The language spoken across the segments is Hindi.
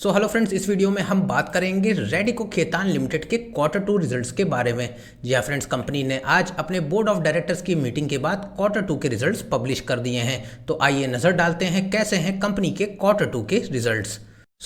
हेलो फ्रेंड्स, इस वीडियो में हम बात करेंगे रेडिको खेतान लिमिटेड के क्वार्टर 2 रिजल्ट्स के बारे में। जी हाँ फ्रेंड्स, कंपनी ने आज अपने बोर्ड ऑफ डायरेक्टर्स की मीटिंग के बाद क्वार्टर 2 के रिजल्ट्स पब्लिश कर दिए हैं। तो आइए नज़र डालते हैं कैसे हैं कंपनी के क्वार्टर 2 के रिजल्ट्स।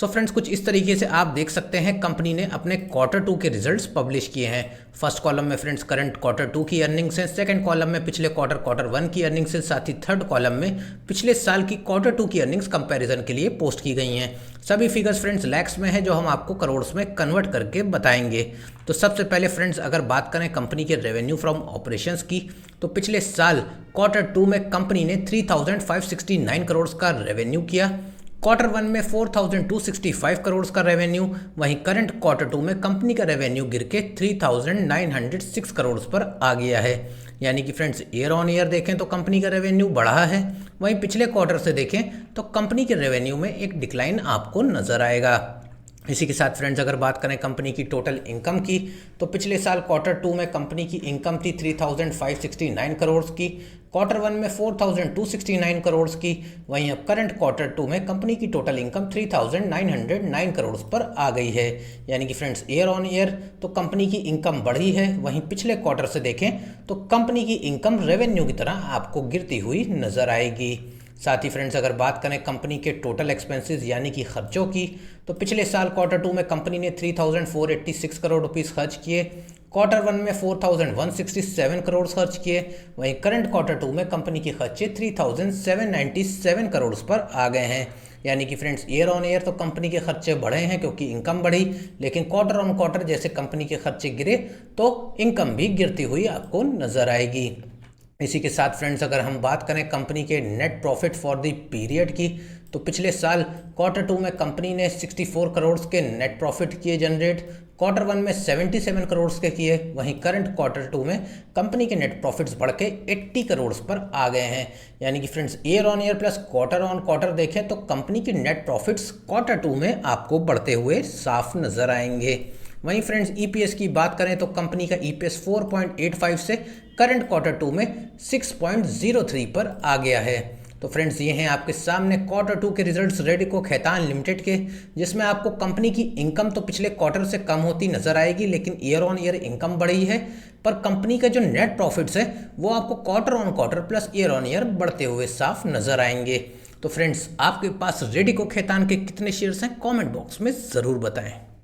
फ्रेंड्स, कुछ इस तरीके से आप देख सकते हैं कंपनी ने अपने क्वार्टर 2 के रिजल्ट्स पब्लिश किए हैं। फर्स्ट कॉलम में फ्रेंड्स करंट क्वार्टर 2 की अर्निंग्स हैं, सेकंड कॉलम में पिछले क्वार्टर 1 की अर्निंग्स हैं, साथ ही थर्ड कॉलम में पिछले साल की क्वार्टर 2 की अर्निंग्स कंपैरिजन के लिए पोस्ट की गई हैं। सभी फिगर्स फ्रेंड्स लैक्स में है, जो हम आपको करोड़ में कन्वर्ट करके बताएंगे। तो सबसे पहले फ्रेंड्स अगर बात करें कंपनी के रेवेन्यू फ्रॉम ऑपरेशंस की, तो पिछले साल क्वार्टर 2 में कंपनी ने 3,569 करोड़ का रेवेन्यू किया। क्वार्टर 1 में 4,265 करोड़ का रेवेन्यू, वहीं करंट क्वार्टर 2 में कंपनी का रेवेन्यू गिर के 3,906 करोड़ पर आ गया है। यानी कि फ्रेंड्स ईयर ऑन ईयर देखें तो कंपनी का रेवेन्यू बढ़ा है, वहीं पिछले क्वार्टर से देखें तो कंपनी के रेवेन्यू में एक डिक्लाइन आपको नजर आएगा। इसी के साथ फ्रेंड्स अगर बात करें कंपनी की टोटल इनकम की, तो पिछले साल क्वार्टर 2 में कंपनी की इनकम थी 3,569 करोड़ की, क्वार्टर 1 में 4,269 करोड़ की, वहीं अब करंट क्वार्टर 2 में कंपनी की टोटल इनकम 3,909 करोड़ पर आ गई है। यानी कि फ्रेंड्स ईयर ऑन ईयर तो कंपनी की इनकम बढ़ी है, वहीं पिछले क्वार्टर से देखें तो कंपनी की इनकम रेवेन्यू की तरह आपको गिरती हुई नजर आएगी। साथ ही फ्रेंड्स अगर बात करें कंपनी के टोटल एक्सपेंसेस यानी कि खर्चों की, तो पिछले साल क्वार्टर 2 में कंपनी ने 3,486 करोड़ रुपीस खर्च किए, क्वार्टर 1 में 4,167 करोड़ खर्च किए, वहीं करंट क्वार्टर 2 में कंपनी के खर्चे 3,797 करोड़ पर आ गए हैं। यानी कि फ्रेंड्स ईयर ऑन ईयर तो कंपनी के खर्चे बढ़े हैं क्योंकि इनकम बढ़ी, लेकिन क्वार्टर ऑन क्वार्टर जैसे कंपनी के खर्चे गिरे तो इनकम भी गिरती हुई आपको नजर आएगी। इसी के साथ फ्रेंड्स अगर हम बात करें कंपनी के net profit for the period की, तो पिछले साल क्वार्टर 2 में कंपनी ने 64 करोड़ के नेट प्रॉफिट किए जनरेट, क्वार्टर 1 में 77 करोड़ के किए, वहीं करंट क्वार्टर 2 में कंपनी के नेट प्रॉफिट्स बढ़ के 80 करोड़ पर आ गए हैं। यानी कि friends year on year plus quarter on quarter देखें तो कंपनी के नेट प्रॉफिट्स क्वार्टर 2 में आपको बढ़ते हुए साफ नजर आएंगे। वहीं फ्रेंड्स ईपीएस की बात करें तो कंपनी का ईपीएस 4.85 से करंट क्वार्टर 2 में 6.03 पर आ गया है। तो फ्रेंड्स ये हैं आपके सामने क्वार्टर 2 के रिजल्ट्स रेडिको खेतान लिमिटेड के, जिसमें आपको कंपनी की इनकम तो पिछले क्वार्टर से कम होती नजर आएगी, लेकिन ईयर ऑन ईयर इनकम बढ़ी है, पर कंपनी का जो नेट प्रॉफिट्स है वो आपको quarter on quarter plus year on year बढ़ते हुए साफ नजर आएंगे। तो फ्रेंड्स आपके पास रेडिको खेतान के कितने शेयर्स हैं कॉमेंट बॉक्स में ज़रूर बताएं।